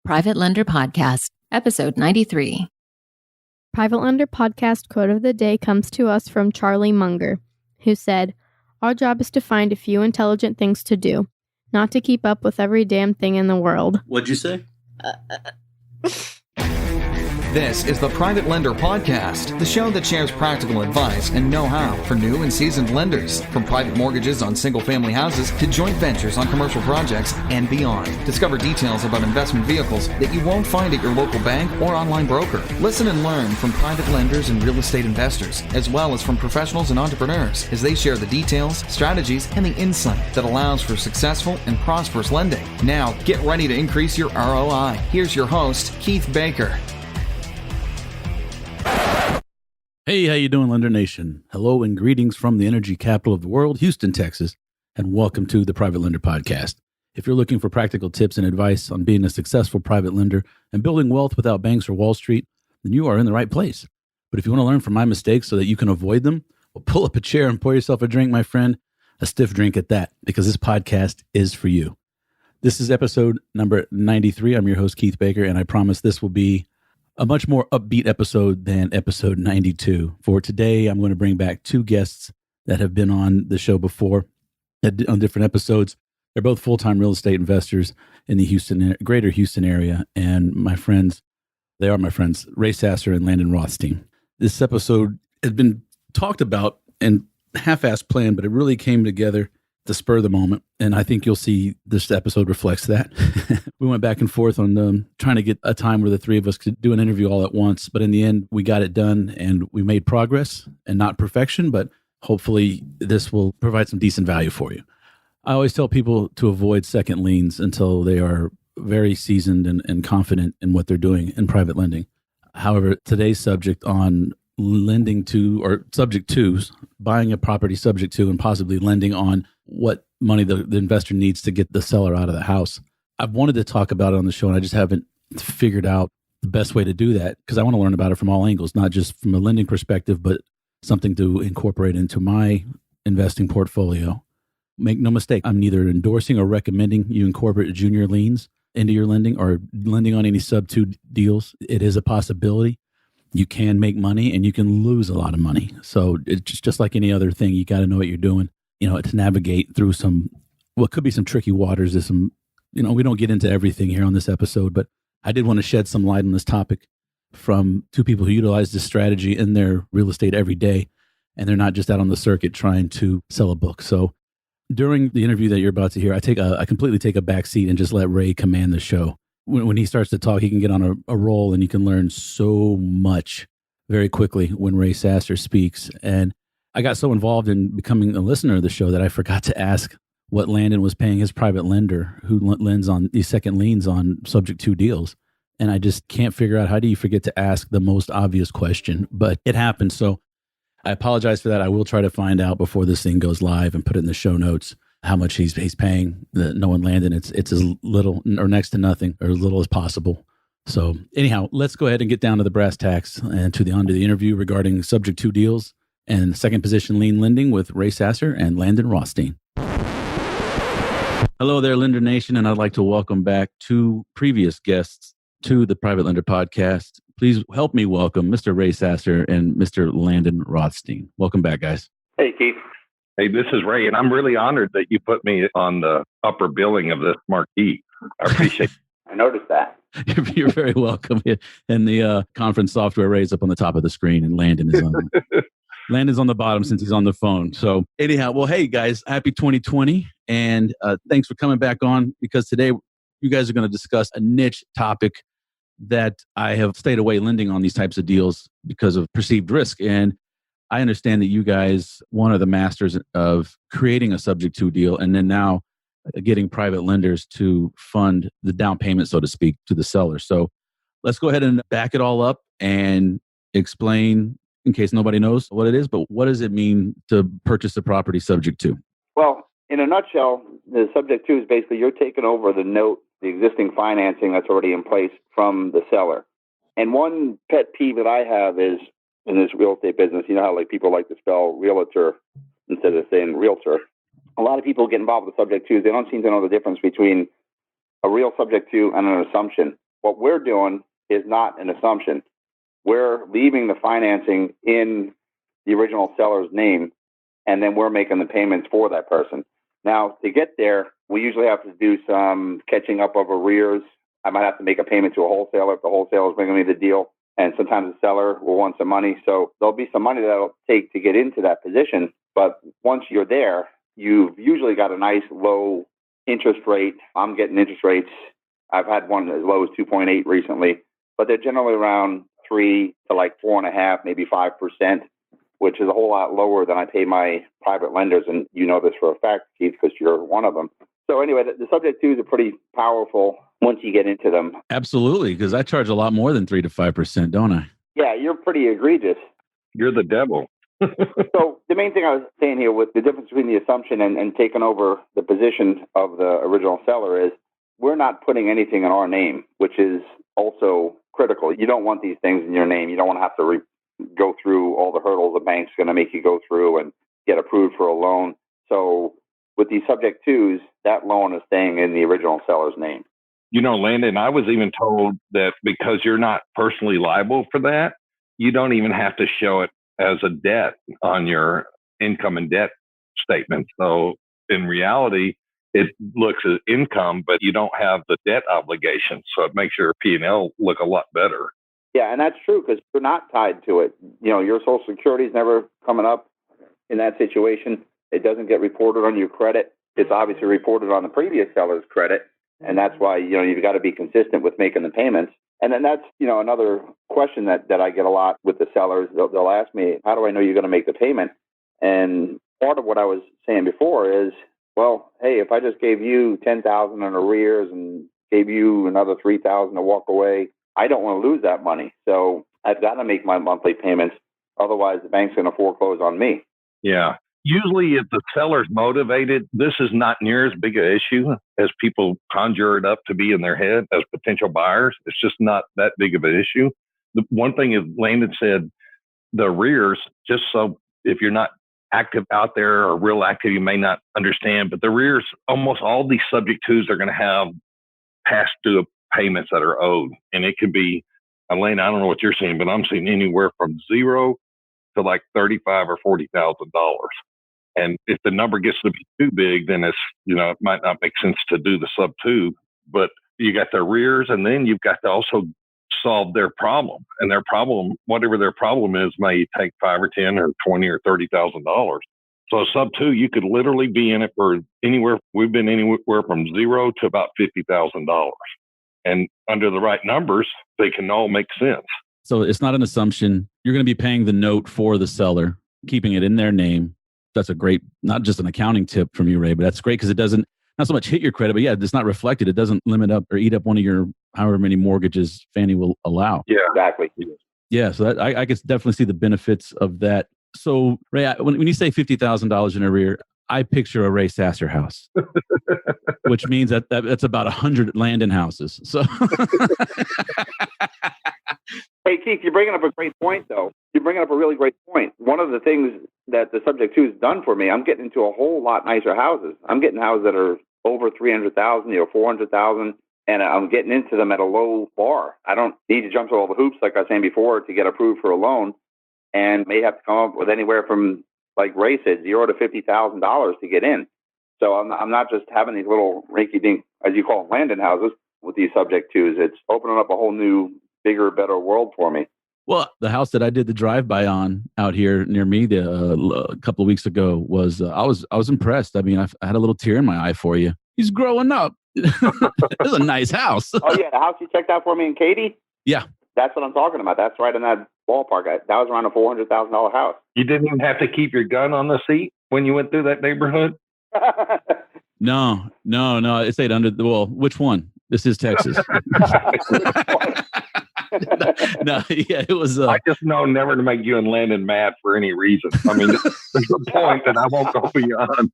Private Lender Podcast, Episode 93. Private Lender Podcast quote of the day comes to us from Charlie Munger, who said, "Our job is to find a few intelligent things to do, not to keep up with every damn thing in the world." What'd you say? This is the Private Lender Podcast, the show that shares practical advice and know-how for new and seasoned lenders, from private mortgages on single-family houses to joint ventures on commercial projects and beyond. Discover details about investment vehicles that you won't find at your local bank or online broker. Listen and learn from private lenders and real estate investors, as well as from professionals and entrepreneurs, as they share the details, strategies, and the insight that allows for successful and prosperous lending. Now, get ready to increase your ROI. Here's your host, Keith Baker. Hey, how you doing, Lender Nation? Hello and greetings from the energy capital of the world, Houston, Texas, and welcome to the Private Lender Podcast. If you're looking for practical tips and advice on being a successful private lender and building wealth without banks or Wall Street, then you are in the right place. But if you want to learn from my mistakes so that you can avoid them, well, pull up a chair and pour yourself a drink, my friend, a stiff drink at that, because this podcast is for you. This is episode number 93. I'm your host, Keith Baker, and I promise this will be a much more upbeat episode than episode 92. For today, I'm going to bring back two guests that have been on the show before on different episodes. They're both full-time real estate investors in the greater Houston area. And they are my friends, Ray Sasser and Landon Rothstein. This episode has been talked about and half-assed planned, but it really came together to spur the moment. And I think you'll see this episode reflects that. We went back and forth on trying to get a time where the three of us could do an interview all at once. But in the end, we got it done and we made progress, and not perfection, but hopefully this will provide some decent value for you. I always tell people to avoid second liens until they are very seasoned and confident in what they're doing in private lending. However, today's subject on lending to, or subject to, buying a property subject to and possibly lending on what money the investor needs to get the seller out of the house. I've wanted to talk about it on the show, and I just haven't figured out the best way to do that, because I want to learn about it from all angles, not just from a lending perspective, but something to incorporate into my investing portfolio. Make no mistake, I'm neither endorsing or recommending you incorporate junior liens into your lending or lending on any sub-2 deals. It is a possibility. You can make money and you can lose a lot of money. So it's just like any other thing. You got to know what you're doing, to navigate through what could be some tricky waters. There's some, we don't get into everything here on this episode, but I did want to shed some light on this topic from two people who utilize this strategy in their real estate every day. And they're not just out on the circuit trying to sell a book. So during the interview that you're about to hear, I completely take a back seat and just let Ray command the show. When he starts to talk, he can get on a roll, and you can learn so much very quickly when Ray Sasser speaks. And I got so involved in becoming a listener of the show that I forgot to ask what Landon was paying his private lender who lends on these second liens on subject to deals. And I just can't figure out, how do you forget to ask the most obvious question? But it happened. So I apologize for that. I will try to find out before this thing goes live and put it in the show notes how much he's paying. Knowing Landon, it's as little or next to nothing, or as little as possible. So anyhow, let's go ahead and get down to the brass tacks and onto the interview regarding subject to deals and second position lien lending with Ray Sasser and Landon Rothstein. Hello there, Lender Nation, and I'd like to welcome back two previous guests to the Private Lender Podcast. Please help me welcome Mr. Ray Sasser and Mr. Landon Rothstein. Welcome back, guys. Hey, Keith. Hey, this is Ray, and I'm really honored that you put me on the upper billing of this marquee. I appreciate it. I noticed that. You're very welcome. And the conference software Ray's up on the top of the screen, and Landon is on the bottom since he's on the phone. So anyhow, well, hey, guys, happy 2020, and thanks for coming back on, because today you guys are going to discuss a niche topic that I have stayed away lending on these types of deals because of perceived risk. And I understand that you guys, one of the masters of creating a subject to deal, and then now getting private lenders to fund the down payment, so to speak, to the seller. So let's go ahead and back it all up and explain, in case nobody knows what it is, but what does it mean to purchase a property subject to? Well, in a nutshell, the subject to is basically you're taking over the note, the existing financing that's already in place from the seller. And one pet peeve that I have is, in this real estate business, you know how people like to spell realtor instead of saying realtor. A lot of people get involved with subject to. They don't seem to know the difference between a real subject to and an assumption. what we're doing is not an assumption. We're leaving the financing in the original seller's name, and then we're making the payments for that person. Now, to get there, we usually have to do some catching up of arrears. I might have to make a payment to a wholesaler if the wholesaler is bringing me the deal. And sometimes the seller will want some money. So there'll be some money that it'll take to get into that position. But once you're there, you've usually got a nice low interest rate. I'm getting interest rates. I've had one as low as 2.8 recently, but they're generally around 3 to like 4.5, maybe 5%, which is a whole lot lower than I pay my private lenders. And you know this for a fact, Keith, because you're one of them. So anyway, the subject twos are pretty powerful once you get into them. Absolutely, because I charge a lot more than 3 to 5%, don't I? Yeah, you're pretty egregious. You're the devil. So the main thing I was saying here with the difference between the assumption and taking over the position of the original seller is we're not putting anything in our name, which is also critical. You don't want these things in your name. You don't want to have to go through all the hurdles the bank's going to make you go through and get approved for a loan. So with these subject twos, that loan is staying in the original seller's name. You know, Landon, I was even told that because you're not personally liable for that, you don't even have to show it as a debt on your income and debt statement. So in reality, it looks as income, but you don't have the debt obligation. So it makes your P&L look a lot better. Yeah, and that's true because you're not tied to it. You know, your Social Security is never coming up in that situation. It doesn't get reported on your credit. It's obviously reported on the previous seller's credit. And that's why, you know, you've got to be consistent with making the payments. And then that's, you know, another question that I get a lot with the sellers. They'll ask me, how do I know you're going to make the payment? And part of what I was saying before is, well, hey, if I just gave you $10,000 in arrears and gave you another $3,000 to walk away, I don't want to lose that money. So I've got to make my monthly payments. Otherwise, the bank's going to foreclose on me. Yeah. Usually if the seller's motivated, this is not near as big an issue as people conjure it up to be in their head as potential buyers. It's just not that big of an issue. The one thing is Landon said, the arrears, just so if you're not active out there or real active, you may not understand, but the arrears, almost all these subject twos are going to have past due payments that are owed. And it could be, Elaine, I don't know what you're seeing, but I'm seeing anywhere from $0 to like $35,000 or $40,000. And if the number gets to be too big, then it's, you know, it might not make sense to do the sub two, but you got the arrears and then you've got to also solve their problem. And their problem, whatever their problem is, may take $5 or $10 or $20 or $30,000. So a sub two, you could literally be in it for anywhere. We've been anywhere from $0 to about $50,000. And under the right numbers, they can all make sense. So it's not an assumption. You're going to be paying the note for the seller, keeping it in their name. That's a great, not just an accounting tip from you, Ray, but that's great because it doesn't, not so much hit your credit, but yeah, it's not reflected. It doesn't limit up or eat up one of your, however many mortgages Fannie will allow. Yeah, exactly. Yeah. So that, I could definitely see the benefits of that. So Ray, when you say $50,000 in arrear, I picture a Ray Sasser house, which means that's about 100 Landon houses. So, hey, Keith, you're bringing up a great point, though. You're bringing up a really great point. One of the things that the subject two has done for me, I'm getting into a whole lot nicer houses. I'm getting houses that are over 300,000, you know, 400,000, and I'm getting into them at a low bar. I don't need to jump through all the hoops, like I was saying before, to get approved for a loan, and may have to come up with anywhere from, like Ray said, $0 to $50,000 to get in. So I'm not just having these little rinky-dink, as you call them, Landon houses with these subject twos. It's opening up a whole new, bigger, better world for me. Well, the house that I did the drive-by on out here near me a couple of weeks ago was I was impressed. I mean, I had a little tear in my eye for you. He's growing up. It's a nice house. Oh yeah, the house you checked out for me in Katy. Yeah, that's what I'm talking about. That's right in that ballpark. That was around a $400,000 house. You didn't even have to keep your gun on the seat when you went through that neighborhood. No. It stayed under the wall. Which one? This is Texas. No, yeah, it was. I just know never to make you and Landon mad for any reason. I mean, there's a point that I won't go beyond.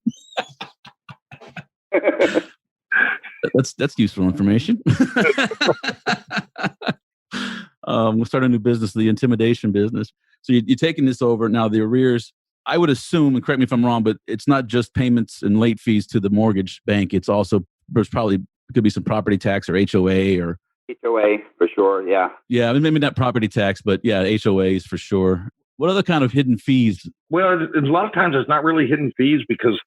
That's useful information. We'll start a new business, the intimidation business. So you're taking this over now. The arrears, I would assume, and correct me if I'm wrong, but it's not just payments and late fees to the mortgage bank. It's also there's probably could be some property tax or HOA or HOA for sure. Yeah. Yeah, I mean, maybe not property tax, but yeah, HOAs for sure. What other kind of hidden fees? Well, a lot of times it's not really hidden fees because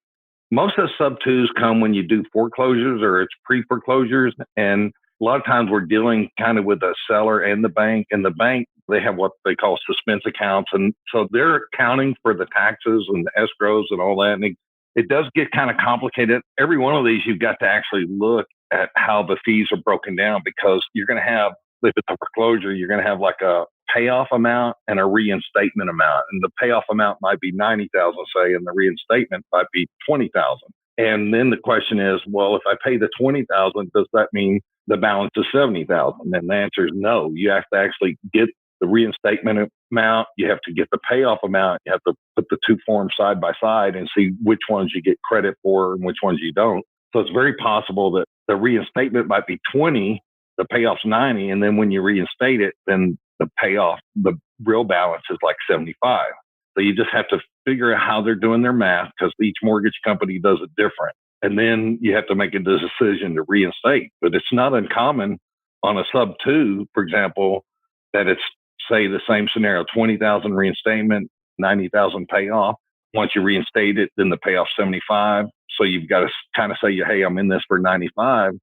most of the sub-twos come when you do foreclosures or it's pre-foreclosures. And a lot of times we're dealing kind of with the seller and the bank. And the bank, they have what they call suspense accounts. And so they're accounting for the taxes and the escrows and all that. And it does get kind of complicated. Every one of these, you've got to actually look at how the fees are broken down because you're going to have, if it's a foreclosure, you're going to have like a payoff amount and a reinstatement amount. And the payoff amount might be 90,000, say, and the reinstatement might be 20,000. And then the question is, well, if I pay the 20,000, does that mean the balance is 70,000? And the answer is no. You have to actually get the reinstatement amount. You have to get the payoff amount. You have to put the two forms side by side and see which ones you get credit for and which ones you don't. So it's very possible that the reinstatement might be 20, the payoff's 90, and then when you reinstate it, then the payoff, the real balance is like 75. So you just have to figure out how they're doing their math because each mortgage company does it different. And then you have to make a decision to reinstate. But it's not uncommon on a sub 2, for example, that it's, say, the same scenario, 20,000 reinstatement, 90,000 payoff. Once you reinstate it, then the payoff's 75. So you've got to kind of say, hey, I'm in this for 95.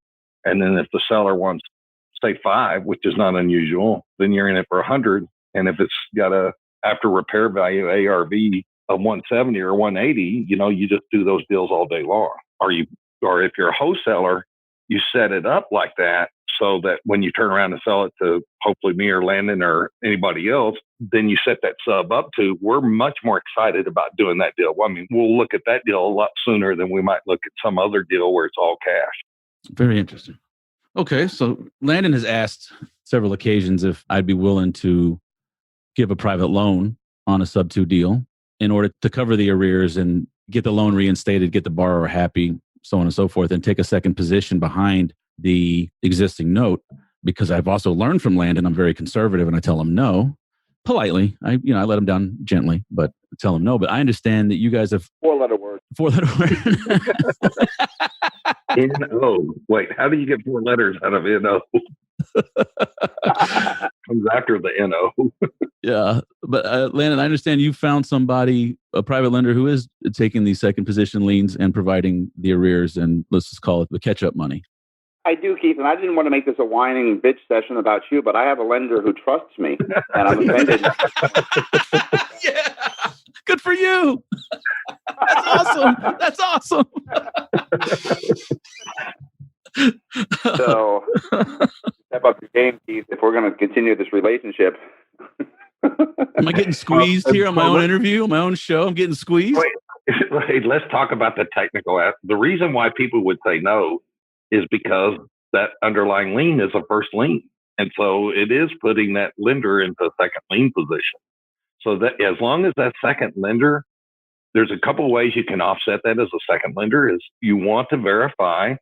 And then if the seller wants, say, 5, which is not unusual, then you're in it for 100. And if it's got a after repair value ARV of 170 or 180, you just do those deals all day long. Or if you're a wholesaler, you set it up like that so that when you turn around and sell it to hopefully me or Landon or anybody else, then you set that sub up to, we're much more excited about doing that deal. I mean, we'll look at that deal a lot sooner than we might look at some other deal where it's all cash. Very interesting. Okay, so Landon has asked several occasions if I'd be willing to give a private loan on a sub 2 deal in order to cover the arrears and get the loan reinstated, get the borrower happy, so on and so forth, and take a second position behind the existing note. Because I've also learned from Landon, I'm very conservative and I tell him no, politely. I let him down gently, but tell him no. But I understand that you guys have 4-letter word. 4-letter word. N-O. Wait, how do you get 4 letters out of N-O? Comes after the N-O. Yeah. But Landon, I understand you found somebody, a private lender who is taking these second position liens and providing the arrears and let's just call it the catch-up money. I do, Keith, and I didn't want to make this a whining bitch session about you, but I have a lender who trusts me, and I'm offended. Yeah. Good for you. That's awesome. That's awesome. So, step up your game, Keith, if we're going to continue this relationship. Am I getting squeezed here on my own interview, on my own show? I'm getting squeezed? Wait, let's talk about the technical aspect. The reason why people would say no is because that underlying lien is a first lien. And so it is putting that lender into a second lien position. So that as long as that second lender, there's a couple of ways you can offset that as a second lender is you want to verify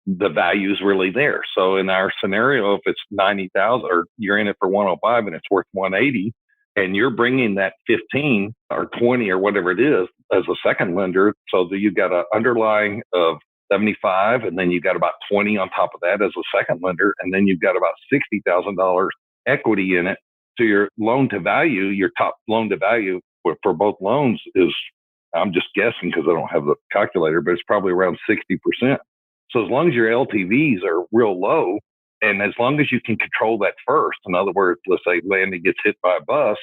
the value is really there. So in our scenario, if it's 90,000 or you're in it for 105 and it's worth 180 and you're bringing that 15 or 20 or whatever it is as a second lender, so that you've got an underlying of 75 and then you've got about 20 on top of that as a second lender, and then you've got about $60,000 equity in it. So your loan to value, your top loan to value for both loans is, I'm just guessing because I don't have the calculator, but it's probably around 60%. So as long as your LTVs are real low, and as long as you can control that first, in other words, let's say Landon gets hit by a bus,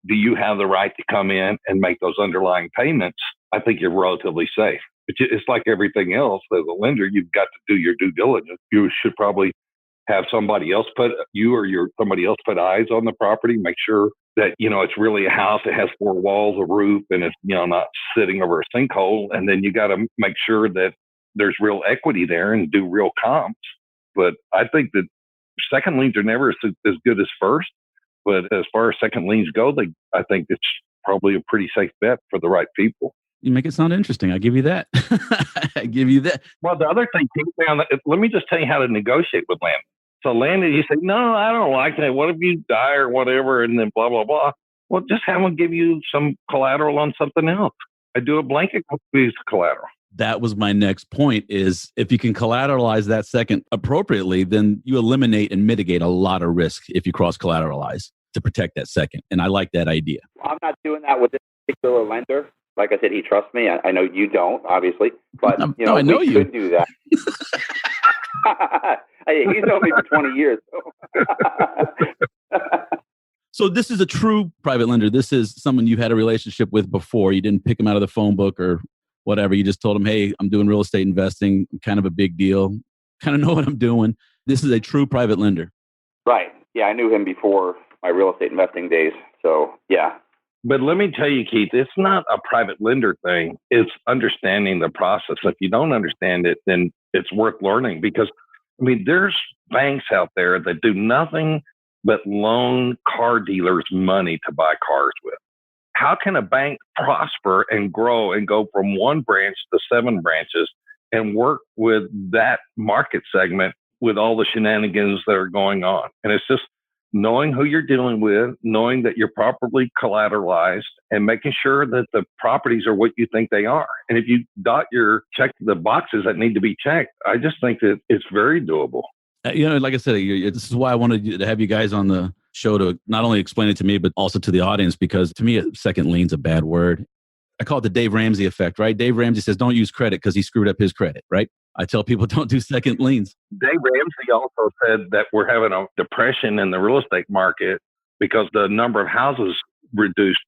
do you have the right to come in and make those underlying payments? I think you're relatively safe. It's like everything else. As a lender, you've got to do your due diligence. You should probably have somebody else somebody else put eyes on the property, make sure that, it's really a house that has 4 walls, a roof, and it's, not sitting over a sinkhole. And then you got to make sure that there's real equity there and do real comps. But I think that second liens are never as good as first. But as far as second liens go, I think it's probably a pretty safe bet for the right people. You make it sound interesting. I give you that. I give you that. Well, the other thing, let me just tell you how to negotiate with Landon. So Landon, you say, no, I don't like that. What if you die or whatever? And then blah, blah, blah. Well, just have them give you some collateral on something else. I do a blanket piece of collateral. that was my next point is if you can collateralize that second appropriately, then you eliminate and mitigate a lot of risk if you cross collateralize to protect that second. And I like that idea. I'm not doing that with this particular lender. Like I said, he trusts me. I know you don't, obviously, but I know we you could do that. He's known me for 20 years. So this is a true private lender. This is someone you had a relationship with before. You didn't pick him out of the phone book or whatever. You just told him, hey, I'm doing real estate investing. I'm kind of a big deal. Kind of know what I'm doing. This is a true private lender. Right. Yeah, I knew him before my real estate investing days. So, yeah. But let me tell you, Keith, it's not a private lender thing. It's understanding the process. If you don't understand it, then it's worth learning because, there's banks out there that do nothing but loan car dealers money to buy cars with. How can a bank prosper and grow and go from one branch to 7 branches and work with that market segment with all the shenanigans that are going on? And it's just knowing who you're dealing with, knowing that you're properly collateralized, and making sure that the properties are what you think they are. And if you check the boxes that need to be checked, I just think that it's very doable. Like I said, this is why I wanted to have you guys on the show to not only explain it to me, but also to the audience, because to me, second lien's a bad word. I call it the Dave Ramsey effect, right? Dave Ramsey says, don't use credit because he screwed up his credit, right? I tell people don't do second liens. Dave Ramsey also said that we're having a depression in the real estate market because the number of houses reduced.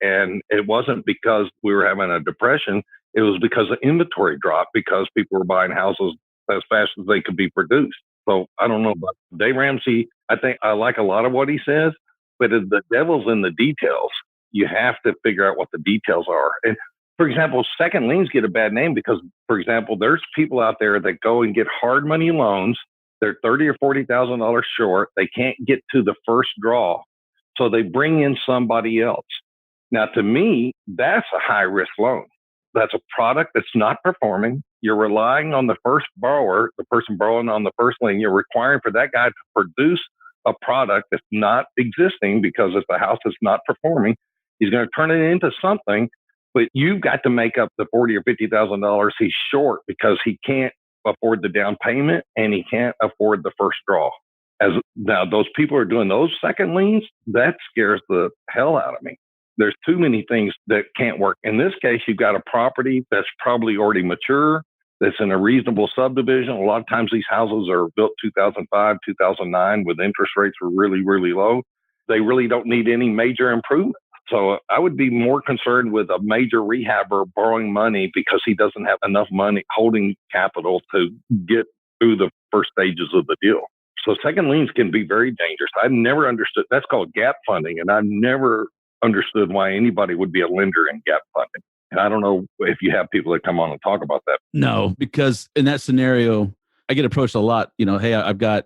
And it wasn't because we were having a depression. It was because the inventory dropped because people were buying houses as fast as they could be produced. So I don't know about Dave Ramsey. I think I like a lot of what he says, but the devil's in the details. You have to figure out what the details are. And for example, second liens get a bad name because, for example, there's people out there that go and get hard money loans. They're $30,000 or $40,000 short. They can't get to the first draw. So they bring in somebody else. Now, to me, that's a high risk loan. That's a product that's not performing. You're relying on the first borrower, the person borrowing on the first lien. You're requiring for that guy to produce a product that's not existing because if the house is not performing, he's going to turn it into something. But you've got to make up the $40,000 or $50,000 he's short because he can't afford the down payment and he can't afford the first draw. As now, those people are doing those second liens, that scares the hell out of me. There's too many things that can't work. In this case, you've got a property that's probably already mature, that's in a reasonable subdivision. A lot of times these houses are built 2005, 2009 with interest rates were really, really low. They really don't need any major improvement. So I would be more concerned with a major rehabber borrowing money because he doesn't have enough money holding capital to get through the first stages of the deal. So second liens can be very dangerous. I've never understood. That's called gap funding. And I've never understood why anybody would be a lender in gap funding. And I don't know if you have people that come on and talk about that. No, because in that scenario, I get approached a lot. Hey, I've got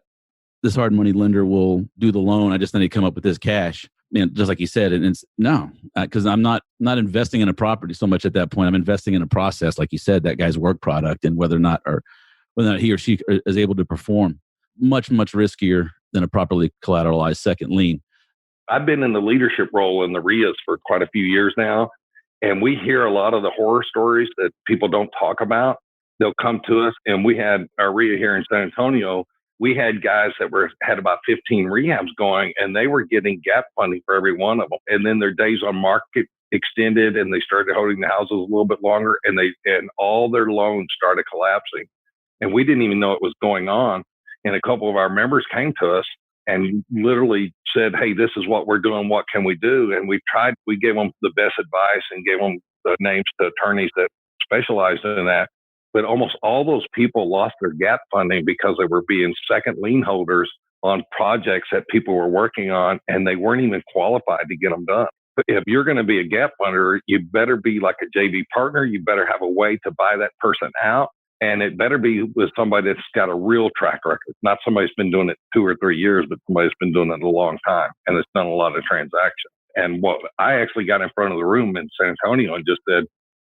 this hard money lender will do the loan. I just need to come up with this cash. Just like you said, and it's no, because I'm not investing in a property so much at that point. I'm investing in a process, like you said, that guy's work product, and whether or not he or she is able to perform. Much, much riskier than a properly collateralized second lien. I've been in the leadership role in the RIAs for quite a few years now, and we hear a lot of the horror stories that people don't talk about. They'll come to us, and we had our RIA here in San Antonio. We had guys that had about 15 rehabs going, and they were getting gap funding for every one of them. And then their days on market extended, and they started holding the houses a little bit longer, and all their loans started collapsing. And we didn't even know it was going on. And a couple of our members came to us and literally said, hey, this is what we're doing. What can we do? And we gave them the best advice and gave them the names to attorneys that specialize in that. But almost all those people lost their gap funding because they were being second lien holders on projects that people were working on, and they weren't even qualified to get them done. But if you're going to be a gap funder, you better be like a JV partner. You better have a way to buy that person out. And it better be with somebody that's got a real track record, not somebody who's been doing it 2 or 3 years, but somebody who's been doing it a long time and has done a lot of transactions. And what I actually got in front of the room in San Antonio and just said,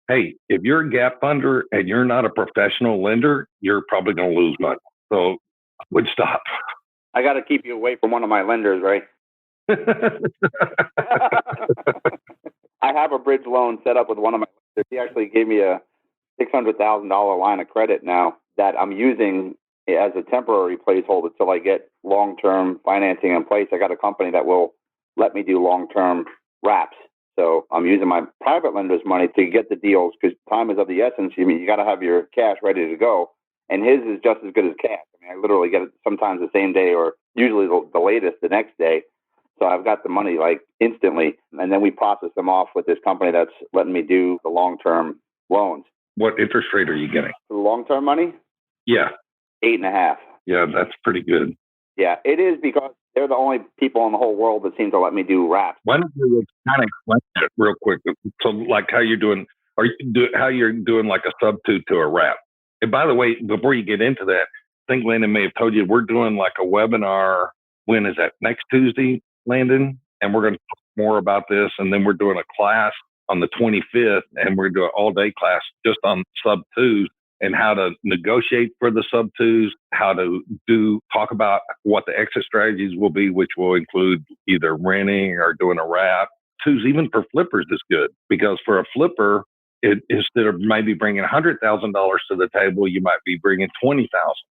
hey, if you're a gap funder and you're not a professional lender, you're probably going to lose money. So I would stop. I got to keep you away from one of my lenders, right? I have a bridge loan set up with one of my lenders. He actually gave me a $600,000 line of credit now that I'm using as a temporary placeholder till I get long-term financing in place. I got a company that will let me do long-term wraps. So I'm using my private lender's money to get the deals because time is of the essence. You got to have your cash ready to go. And his is just as good as cash. I mean, I literally get it sometimes the same day or usually the latest the next day. So I've got the money like instantly. And then we process them off with this company that's letting me do the long-term loans. What interest rate are you getting? For the long-term money? Yeah. 8.5. Yeah, that's pretty good. Yeah, it is because they're the only people in the whole world that seem to let me do wraps. Why don't you kind of explain that real quick? So, like how you're doing, how you're doing like a sub-2 to a wrap. And by the way, before you get into that, I think Landon may have told you we're doing like a webinar. When is that? Next Tuesday, Landon? And we're going to talk more about this. And then we're doing a class on the 25th, and we're doing an all-day class just on sub-2s and how to negotiate for the sub-2s, how to talk about what the exit strategies will be, which will include either renting or doing a wrap. 2s, even for flippers, is good because for a flipper, instead of maybe bringing $100,000 to the table, you might be bringing $20,000.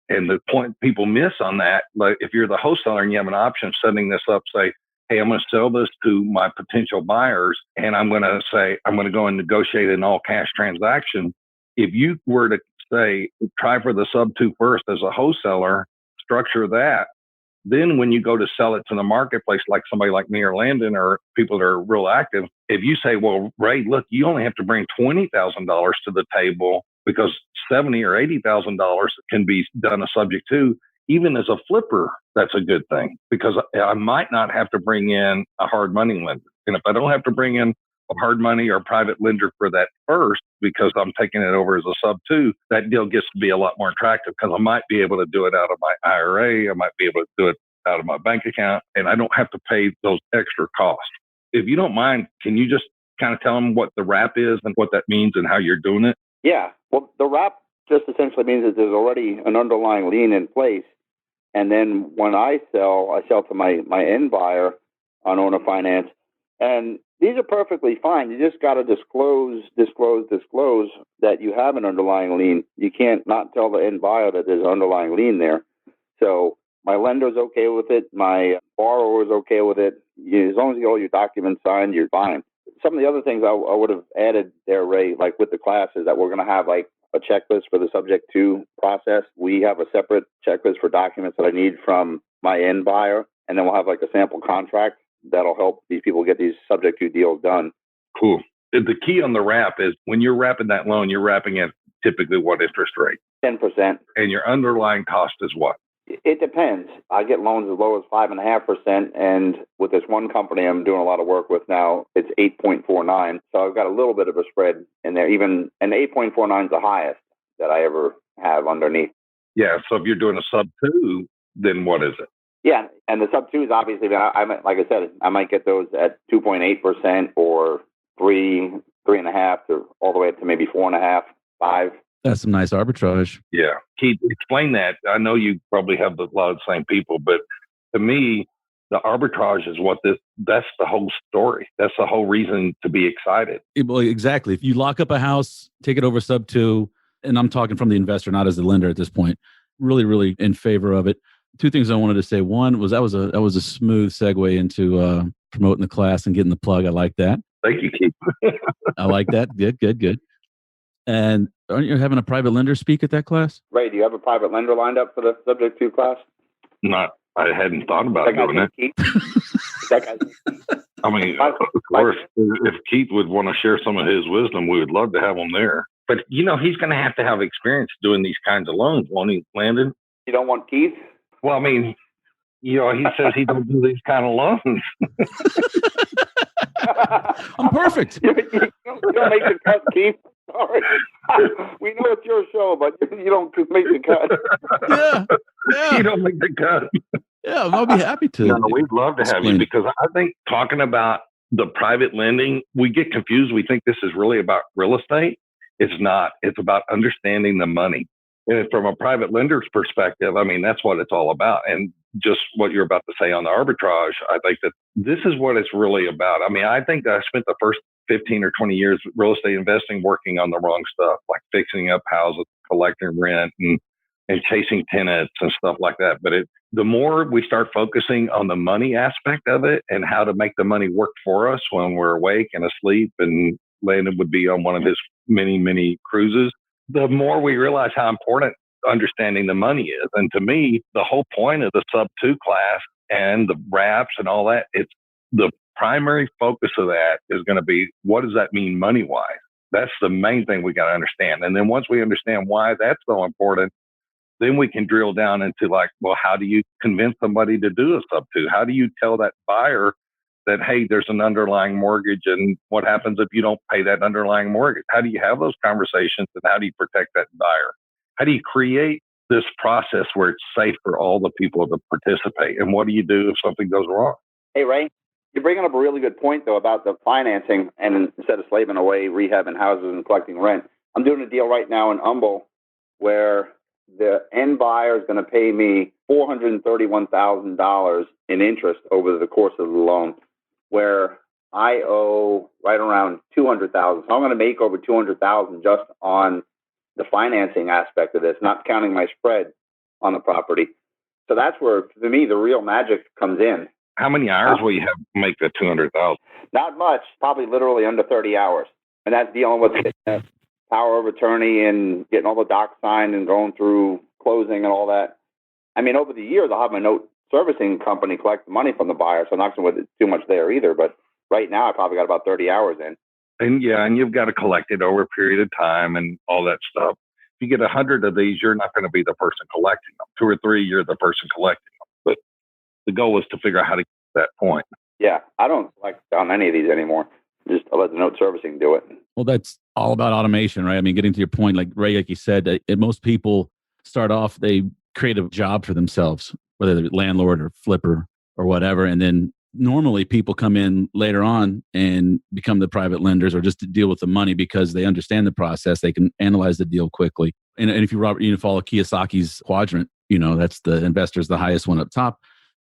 And the point people miss on that, like if you're the wholesaler and you have an option of setting this up, say, hey, I'm going to sell this to my potential buyers, and I'm going to say, I'm going to go and negotiate an all cash transaction. If you were to say, try for the sub-2 first as a wholesaler, structure that. Then when you go to sell it to the marketplace, like somebody like me or Landon or people that are real active, if you say, well, Ray, look, you only have to bring $20,000 to the table because $70,000 or $80,000 can be done a subject to, even as a flipper, that's a good thing because I might not have to bring in a hard money lender. And if I don't have to bring in a hard money or private lender for that first, because I'm taking it over as a sub-2, that deal gets to be a lot more attractive because I might be able to do it out of my IRA. I might be able to do it out of my bank account, and I don't have to pay those extra costs. If you don't mind, can you just kind of tell them what the wrap is and what that means and how you're doing it? Yeah. Well, the wrap just essentially means that there's already an underlying lien in place. And then when I sell to my end buyer on owner finance. And these are perfectly fine. You just got to disclose that you have an underlying lien. You can't not tell the end buyer that there's an underlying lien there. So my lender's okay with it. My borrower's okay with it. As long as you get all your documents signed, you're fine. Some of the other things I would have added there, Ray, like with the class, is that we're going to have like a checklist for the subject to process. We have a separate checklist for documents that I need from my end buyer. And then we'll have like a sample contract that'll help these people get these subject to deals done. Cool. The key on the wrap is when you're wrapping that loan, you're wrapping at typically what interest rate? 10%. And your underlying cost is what? It depends. I get loans as low as 5.5%. And with this one company I'm doing a lot of work with now, it's 8.49. So I've got a little bit of a spread in there. And 8.49 is the highest that I ever have underneath. Yeah. So if you're doing a sub-2, then what is it? Yeah, and the sub-2s, obviously, like I said, I might get those at 2.8% or 3.5%, or all the way up to maybe 4.5%, 5%. That's some nice arbitrage. Yeah. Keith, explain that. I know you probably have a lot of the same people, but to me, the arbitrage is that's the whole story. That's the whole reason to be excited. Well, exactly. If you lock up a house, take it over sub-2, and I'm talking from the investor, not as the lender at this point, really, really in favor of it. Two things I wanted to say. One was that was a smooth segue into promoting the class and getting the plug. I like that. Thank you, Keith. I like that. Good. And aren't you having a private lender speak at that class? Ray, do you have a private lender lined up for the subject to class? I hadn't thought about doing it. I mean, of course, if Keith would want to share some of his wisdom, we would love to have him there. But, he's going to have experience doing these kinds of loans, won't he, Landon? You don't want Keith? Well, I mean, he says he don't do these kind of loans. I'm perfect. You don't make the cut, Keith. Sorry. We know it's your show, but you don't make the cut. Yeah. You don't make the cut. Yeah, I'll be happy to. No, we'd love to have you because I think talking about the private lending, we get confused. We think this is really about real estate. It's not. It's about understanding the money. And from a private lender's perspective, I mean, that's what it's all about. And just what you're about to say on the arbitrage, I think that this is what it's really about. I mean, I think I spent the first 15 or 20 years real estate investing working on the wrong stuff, like fixing up houses, collecting rent, and chasing tenants and stuff like that. But the more we start focusing on the money aspect of it and how to make the money work for us when we're awake and asleep, and Landon would be on one of his many, many cruises, the more we realize how important understanding the money is. And to me, the whole point of the sub 2 class and the wraps and all that, it's the primary focus of that is going to be, what does that mean money wise? That's the main thing we got to understand. And then once we understand why that's so important, then we can drill down into like, well, how do you convince somebody to do a sub 2? How do you tell that buyer that, hey, there's an underlying mortgage, and what happens if you don't pay that underlying mortgage? How do you have those conversations, and how do you protect that buyer? How do you create this process where it's safe for all the people to participate? And what do you do if something goes wrong? Hey, Ray, you're bringing up a really good point, though, about the financing, and instead of slaving away, rehabbing houses and collecting rent. I'm doing a deal right now in Humble where the end buyer is going to pay me $431,000 in interest over the course of the loan, where I owe right around $200,000. So I'm going to make over $200,000 just on the financing aspect of this, not counting my spread on the property. So that's where, for me, the real magic comes in. How many hours will you have to make the $200,000? Not much, probably literally under 30 hours. And that's dealing with power of attorney and getting all the docs signed and going through closing and all that. I mean, over the years, I'll have my note servicing company collect the money from the buyer, so I'm not going to too much there either. But right now, I probably got about 30 hours in. And yeah, and you've got to collect it over a period of time and all that stuff. If you get 100 of these, you're not going to be the person collecting them. 2 or 3, you're the person collecting them. But the goal is to figure out how to get to that point. Yeah, I don't collect on any of these anymore. Just I let the note servicing do it. Well, that's all about automation, right? I mean, getting to your point, like Ray, like you said, most people start off, they create a job for themselves, whether they're landlord or flipper or whatever. And then normally people come in later on and become the private lenders or just to deal with the money because they understand the process. They can analyze the deal quickly. And if you follow Kiyosaki's quadrant, that's the investor's the highest one up top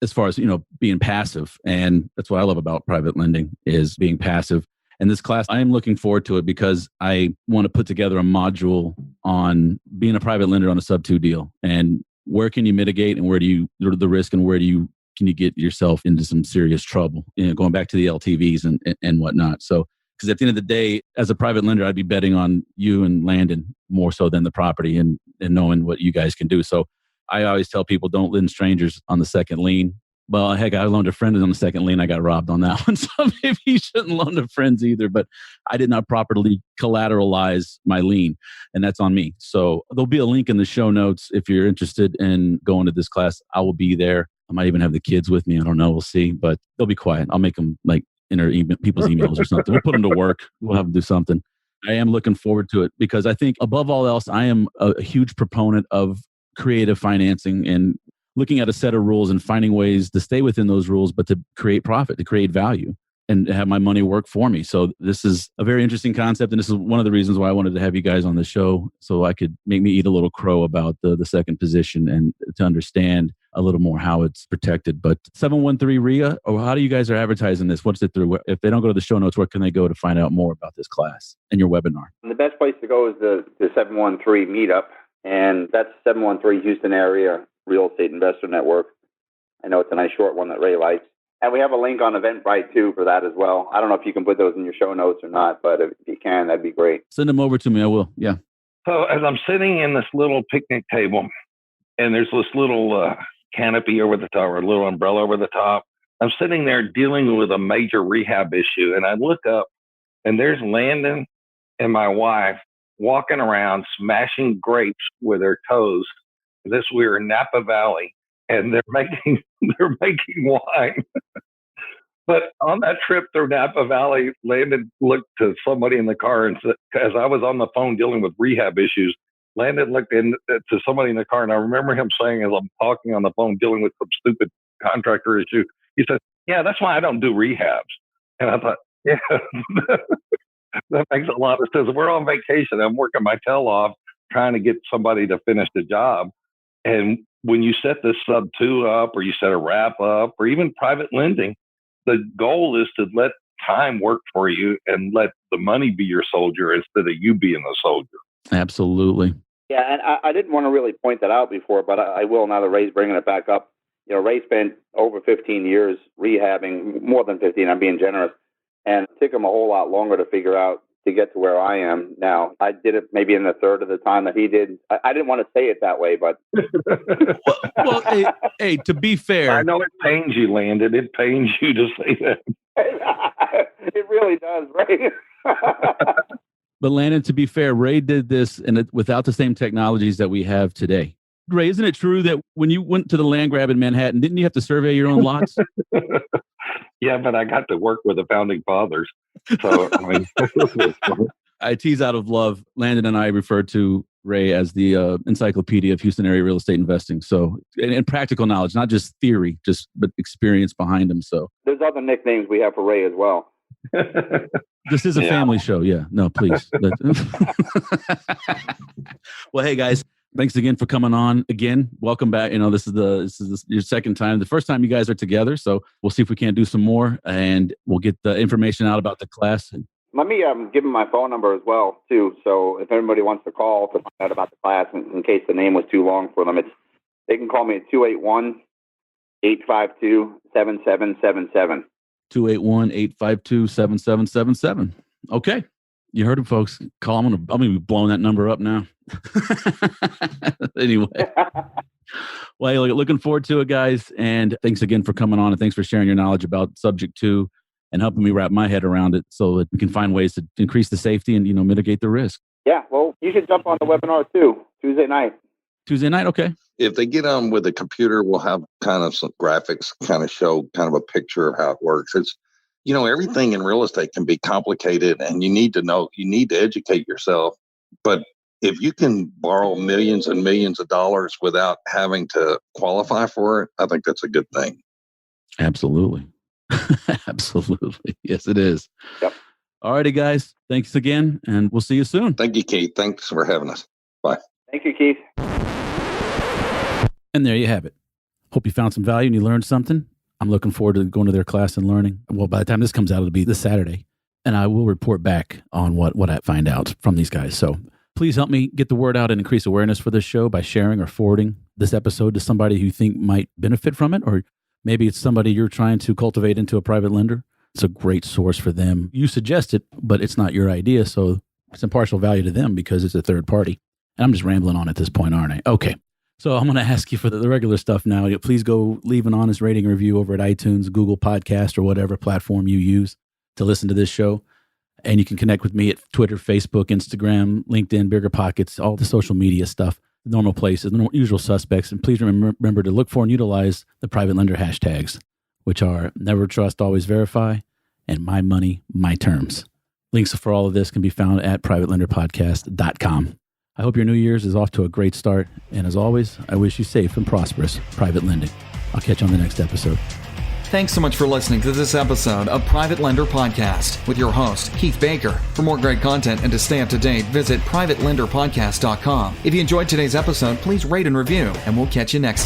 as far as, being passive. And that's what I love about private lending is being passive. And this class, I am looking forward to it because I want to put together a module on being a private lender on a sub 2 deal and where can you mitigate and where do you the risk and where can you get yourself into some serious trouble, going back to the LTVs and whatnot. So, because at the end of the day, as a private lender, I'd be betting on you and Landon more so than the property and knowing what you guys can do. So I always tell people don't lend strangers on the second lien. Well, heck, I loaned a friend on the second lien. I got robbed on that one. So maybe you shouldn't loan to friends either. But I did not properly collateralize my lien. And that's on me. So there'll be a link in the show notes. If you're interested in going to this class, I will be there. I might even have the kids with me. I don't know. We'll see. But they'll be quiet. I'll make them like enter people's emails or something. We'll put them to work. We'll have them do something. I am looking forward to it because I think above all else, I am a huge proponent of creative financing and looking at a set of rules and finding ways to stay within those rules, but to create profit, to create value and have my money work for me. So this is a very interesting concept. And this is one of the reasons why I wanted to have you guys on the show so I could make me eat a little crow about the second position and to understand a little more how it's protected. But 713 RIA, or how do you guys are advertising this? What's it through? If they don't go to the show notes, where can they go to find out more about this class and your webinar? The best place to go is the 713 meetup. And that's 713 Houston area Real Estate Investor Network. I know it's a nice short one that Ray likes. And we have a link on Eventbrite too for that as well. I don't know if you can put those in your show notes or not, but if you can, that'd be great. Send them over to me. I will. Yeah. So as I'm sitting in this little picnic table and there's this little canopy over the top or a little umbrella over the top, I'm sitting there dealing with a major rehab issue. And I look up and there's Landon and my wife walking around smashing grapes with their toes. We're in Napa Valley, and they're making wine. But on that trip through Napa Valley, Landon looked to somebody in the car and said, as I was on the phone dealing with rehab issues, Landon looked to somebody in the car, and I remember him saying, as I'm talking on the phone dealing with some stupid contractor issue, he said, "Yeah, that's why I don't do rehabs." And I thought, yeah. That makes a lot of sense. We're on vacation. I'm working my tail off trying to get somebody to finish the job. And when you set this sub 2 up or you set a wrap up or even private lending, the goal is to let time work for you and let the money be your soldier instead of you being the soldier. Absolutely. Yeah, and I didn't want to really point that out before, but I will now that Ray's bringing it back up. You know, Ray spent over 15 years rehabbing, more than 15, I'm being generous, and it took him a whole lot longer to figure out to get to where I am now. I did it maybe in a third of the time that he did. I didn't want to say it that way, but... well, hey, to be fair... I know it pains you, Landon. It pains you to say that. It really does, right? But Landon, to be fair, Ray did this without the same technologies that we have today. Ray, isn't it true that when you went to the land grab in Manhattan, didn't you have to survey your own lots? Yeah, but I got to work with the founding fathers. So, I mean, I tease out of love. Landon and I refer to Ray as the encyclopedia of Houston area real estate investing. So, and practical knowledge, not just theory, but experience behind him. So, there's other nicknames we have for Ray as well. This is a family show. Yeah. No, please. Well, hey guys, thanks again for coming on again. Welcome back. You know, this is your second time. The first time you guys are together. So we'll see if we can't do some more, and we'll get the information out about the class. Let me give them my phone number as well, too. So if anybody wants to call to find out about the class, in case the name was too long for them, they can call me at 281-852-7777. 281-852-7777. Okay. You heard him, folks. Call. I'm gonna be blowing that number up now. Anyway. Well, hey, looking forward to it, guys. And thanks again for coming on, and thanks for sharing your knowledge about subject 2 and helping me wrap my head around it so that we can find ways to increase the safety and, mitigate the risk. Yeah, well, you should jump on the webinar too, Tuesday night. Tuesday night, okay. If they get on with the computer, we'll have kind of some graphics, kind of show kind of a picture of how it works. It's, everything in real estate can be complicated, and you need to educate yourself. But if you can borrow millions and millions of dollars without having to qualify for it, I think that's a good thing. Absolutely. Absolutely. Yes, it is. Yep. All righty, guys. Thanks again, and we'll see you soon. Thank you, Keith. Thanks for having us. Bye. Thank you, Keith. And there you have it. Hope you found some value and you learned something. I'm looking forward to going to their class and learning. Well, by the time this comes out, it'll be this Saturday. And I will report back on what I find out from these guys. So please help me get the word out and increase awareness for this show by sharing or forwarding this episode to somebody who you think might benefit from it. Or maybe it's somebody you're trying to cultivate into a private lender. It's a great source for them. You suggest it, but it's not your idea. So it's impartial value to them because it's a third party. And I'm just rambling on at this point, aren't I? Okay. So I'm going to ask you for the regular stuff now. Please go leave an honest rating and review over at iTunes, Google Podcast, or whatever platform you use to listen to this show. And you can connect with me at Twitter, Facebook, Instagram, LinkedIn, Bigger Pockets, all the social media stuff, the normal places, the usual suspects. And please remember to look for and utilize the private lender hashtags, which are Never Trust, Always Verify, and My Money, My Terms. Links for all of this can be found at privatelenderpodcast.com. I hope your New Year's is off to a great start. And as always, I wish you safe and prosperous private lending. I'll catch you on the next episode. Thanks so much for listening to this episode of Private Lender Podcast with your host, Keith Baker. For more great content and to stay up to date, visit privatelenderpodcast.com. If you enjoyed today's episode, please rate and review, and we'll catch you next time.